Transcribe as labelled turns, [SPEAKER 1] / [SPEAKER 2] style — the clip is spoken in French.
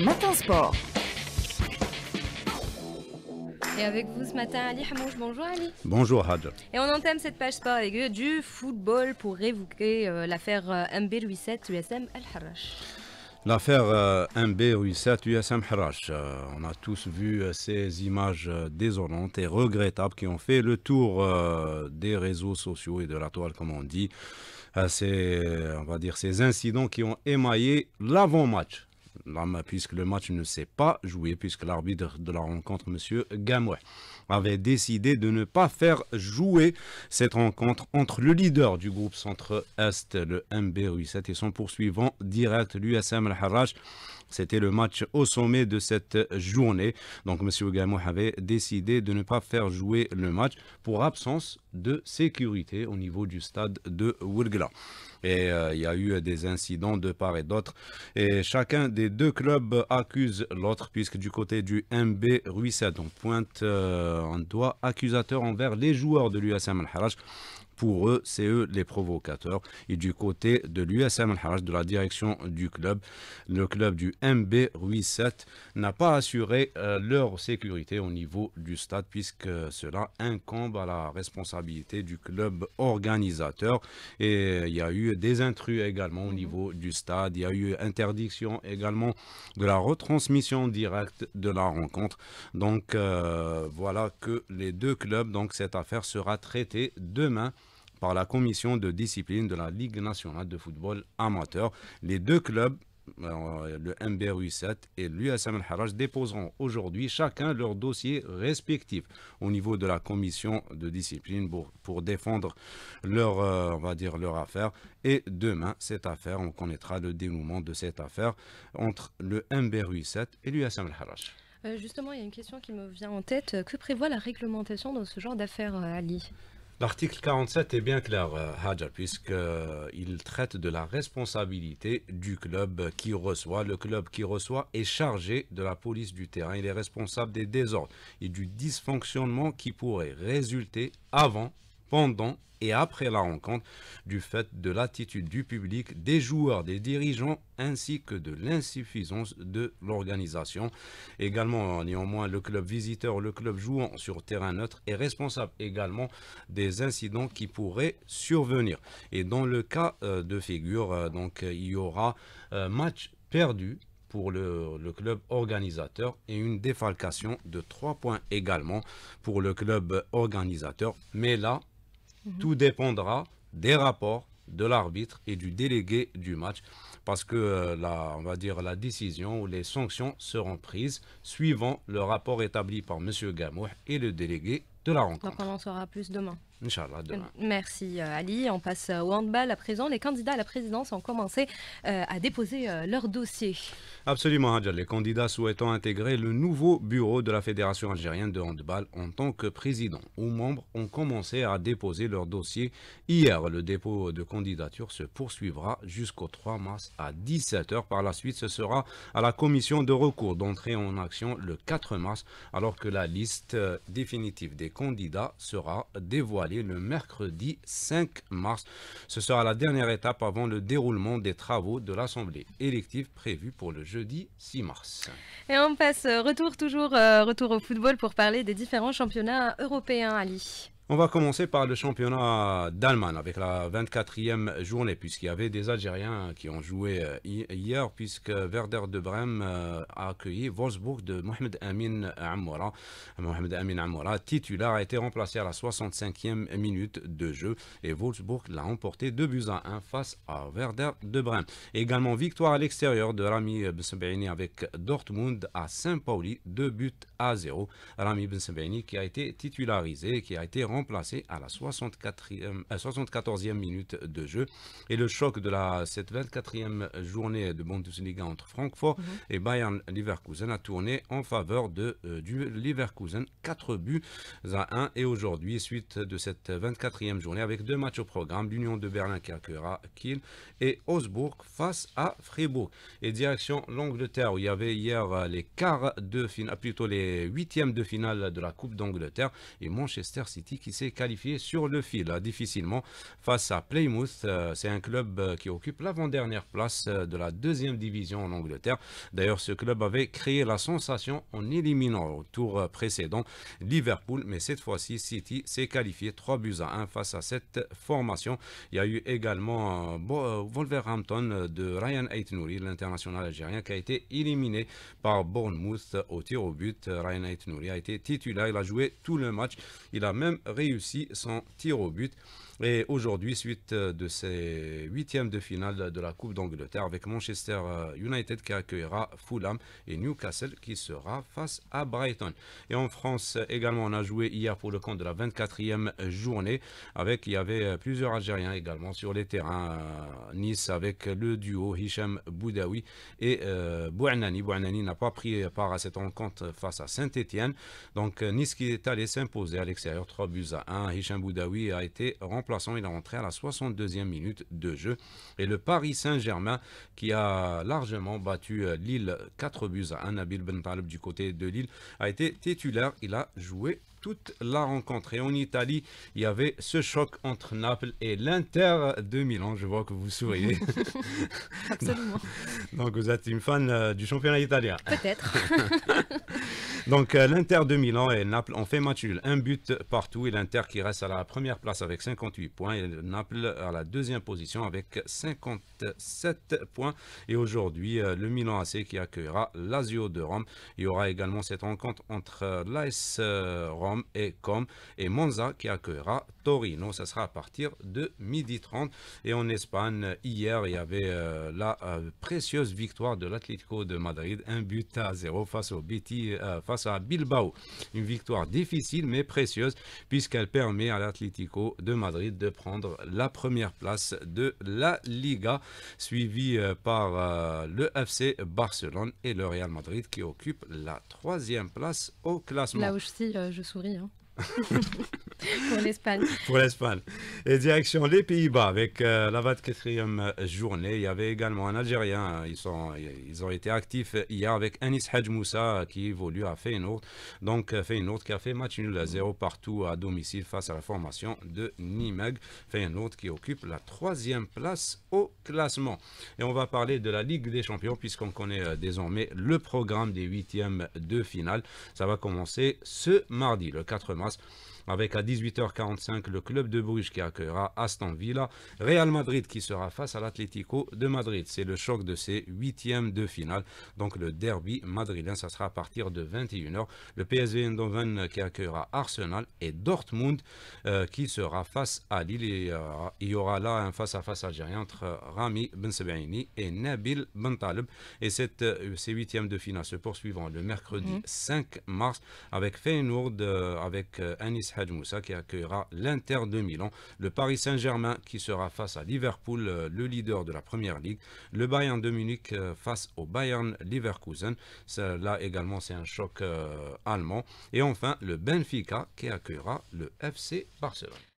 [SPEAKER 1] Matin Sport.
[SPEAKER 2] Et avec vous ce matin, Ali Hamouche. Bonjour Ali.
[SPEAKER 3] Bonjour Hadja.
[SPEAKER 2] Et on entame cette page sport avec du football pour évoquer l'affaire MB87 USM Al-Harrach.
[SPEAKER 3] L'affaire MB87 USM Harrach. On a tous vu ces images désolantes et regrettables qui ont fait le tour des réseaux sociaux et de la toile, comme on dit. On va dire ces incidents qui ont émaillé l'avant-match. Puisque le match ne s'est pas joué, puisque l'arbitre de la rencontre, M. Gamoueh, avait décidé de ne pas faire jouer cette rencontre entre le leader du groupe Centre-Est, le MB87, et son poursuivant direct, l'USM Al-Harrach. C'était le match au sommet de cette journée. Donc, M. Gamoueh avait décidé de ne pas faire jouer le match pour absence de sécurité au niveau du stade de Ouargla. Et il y a eu des incidents de part et d'autre. Et chacun des deux clubs accuse l'autre, puisque du côté du MB87, on pointe un doigt accusateur envers les joueurs de l'USM Al-Harrach. Pour eux, c'est eux les provocateurs. Et du côté de l'USM Al-Harrach, de la direction du club, le club du MB87 n'a pas assuré leur sécurité au niveau du stade, puisque cela incombe à la responsabilité du club organisateur. Et il y a eu des intrus également au niveau du stade. Il y a eu interdiction également de la retransmission directe de la rencontre. Donc voilà que les deux clubs, donc cette affaire sera traitée demain par la commission de discipline de la Ligue nationale de football amateur. Les deux clubs, le MB87 et l'USM Al-Harrach, déposeront aujourd'hui chacun leur dossier respectif au niveau de la commission de discipline pour défendre leur, on va dire, leur affaire. Et demain, cette affaire, on connaîtra le dénouement de cette affaire entre le MB87 et l'USM Al-Harrach.
[SPEAKER 2] Justement, il y a une question qui me vient en tête. Que prévoit la réglementation dans ce genre d'affaires, Ali ?
[SPEAKER 3] L'article 47 est bien clair, Hadja, puisqu'il traite de la responsabilité du club qui reçoit. Le club qui reçoit est chargé de la police du terrain. Il est responsable des désordres et du dysfonctionnement qui pourrait résulter avant, pendant et après la rencontre du fait de l'attitude du public, des joueurs, des dirigeants, ainsi que de l'insuffisance de l'organisation. Également, néanmoins, le club visiteur, le club jouant sur terrain neutre est responsable également des incidents qui pourraient survenir. Et dans le cas de figure, donc, il y aura match perdu pour le club organisateur et une défalcation de 3 points également pour le club organisateur. Mais là, tout dépendra des rapports de l'arbitre et du délégué du match, parce que on va dire la décision ou les sanctions seront prises suivant le rapport établi par M. Gamoueh et le délégué de la rencontre.
[SPEAKER 2] Donc on en saura plus demain.
[SPEAKER 3] Inch'Allah, demain.
[SPEAKER 2] Merci Ali. On passe au handball à présent. Les candidats à la présidence ont commencé à déposer leur dossier.
[SPEAKER 3] Absolument, Hadja. Les candidats souhaitant intégrer le nouveau bureau de la Fédération algérienne de handball en tant que président ou membre ont commencé à déposer leur dossier hier. Le dépôt de candidature se poursuivra jusqu'au 3 mars à 17h. Par la suite, ce sera à la commission de recours d'entrer en action le 4 mars, alors que la liste définitive des candidats sera dévoilée le mercredi 5 mars. Ce sera la dernière étape avant le déroulement des travaux de l'Assemblée élective prévue pour le jeudi 6 mars.
[SPEAKER 2] Et on passe retour au football pour parler des différents championnats européens, Ali.
[SPEAKER 3] On va commencer par le championnat d'Allemagne avec la 24e journée, puisqu'il y avait des Algériens qui ont joué hier, puisque Werder de Brême a accueilli Wolfsburg de Mohamed Amin Amoura. Mohamed Amin Amoura, titulaire, a été remplacé à la 65e minute de jeu et Wolfsburg l'a emporté 2-1 face à Werder de Brême. Également victoire à l'extérieur de Rami Bensebaini avec Dortmund à Saint-Pauli, 2-0. Rami Bensebaini qui a été titularisé, qui a été remplacé à la 74e minute de jeu. Et le choc de cette 24e journée de Bundesliga entre Francfort et Bayern Leverkusen a tourné en faveur du Leverkusen, 4-1. Et aujourd'hui, suite de cette 24e journée, avec 2 matchs au programme, l'Union de Berlin qui accueillera Kiel et Augsbourg face à Fribourg. Et direction l'Angleterre, où il y avait hier les quarts de finale, plutôt les 8e de finale de la Coupe d'Angleterre, et Manchester City qui s'est qualifié sur le fil, difficilement, face à Plymouth. C'est un club qui occupe l'avant-dernière place de la deuxième division en Angleterre. D'ailleurs, ce club avait créé la sensation en éliminant au tour précédent Liverpool, mais cette fois-ci, City s'est qualifié 3-1 face à cette formation. Il y a eu également Wolverhampton de Ryan Aït-Nouri, l'international algérien, qui a été éliminé par Bournemouth au tir au but. Ryan Aït-Nouri a été titulaire, il a joué tout le match, il a même réussi son tir au but. Et aujourd'hui, suite de ces huitièmes de finale de la Coupe d'Angleterre avec Manchester United qui accueillera Fulham et Newcastle qui sera face à Brighton. Et en France également, on a joué hier pour le compte de la 24e journée il y avait plusieurs Algériens également sur les terrains. Nice avec le duo Hicham Boudaoui et Bouanani. Bouanani n'a pas pris part à cette rencontre face à Saint-Étienne. Donc Nice qui est allé s'imposer à l'extérieur 3-1. Hicham Boudaoui a été remplaçant, il est rentré à la 62e minute de jeu. Et le Paris Saint-Germain qui a largement battu Lille 4-1. Nabil Bentaleb du côté de Lille a été titulaire, il a joué toute la rencontre. Et en Italie, il y avait ce choc entre Naples et l'Inter de Milan. Je vois que vous souriez.
[SPEAKER 2] Absolument.
[SPEAKER 3] Donc vous êtes une fan du championnat italien.
[SPEAKER 2] Peut-être.
[SPEAKER 3] Donc l'Inter de Milan et Naples ont fait match nul, un but partout, et l'Inter qui reste à la première place avec 58 points et Naples à la deuxième position avec 57 points. Et aujourd'hui, le Milan AC qui accueillera Lazio de Rome. Il y aura également cette rencontre entre l'AS Rome et Com et Monza qui accueillera Torino. Ça sera à partir de 12h30. Et en Espagne, hier, il y avait la précieuse victoire de l'Atlético de Madrid, 1-0 face à Bilbao. Une victoire difficile mais précieuse puisqu'elle permet à l'Atlético de Madrid de prendre la première place de la Liga, suivi par le FC Barcelone et le Real Madrid qui occupe la 3e place au classement.
[SPEAKER 2] Là aussi, je souris. Hein. Pour l'Espagne.
[SPEAKER 3] Pour l'Espagne. Et direction les Pays-Bas avec la 24e journée. Il y avait également un Algérien. Ils ont été actifs hier avec Anis Hadj Moussa qui évolue à Feyenoord. Donc Feyenoord qui a fait match nul à 0 partout à domicile face à la formation de Nimeg. Feyenoord qui occupe la 3e place au classement. Et on va parler de la Ligue des Champions puisqu'on connaît désormais le programme des 8e de finale. Ça va commencer ce mardi, le 4 mars. Avec à 18h45 le club de Bruges qui accueillera Aston Villa, Real Madrid qui sera face à l'Atlético de Madrid. C'est le choc de ces 8e de finale, donc le derby madrilène, ça sera à partir de 21h. Le PSV Eindhoven qui accueillera Arsenal et Dortmund qui sera face à Lille. Il y aura là un face-à-face algérien entre Rami Bensebaini et Nabil Bentaleb. Et ces 8e de finale se poursuivront le mercredi 5 mars avec Feyenoord, avec Anis Hadj Moussa qui accueillera l'Inter de Milan, le Paris Saint-Germain qui sera face à Liverpool, le leader de la Première Ligue, le Bayern de Munich face au Bayern Leverkusen, là également c'est un choc allemand, et enfin le Benfica qui accueillera le FC Barcelone.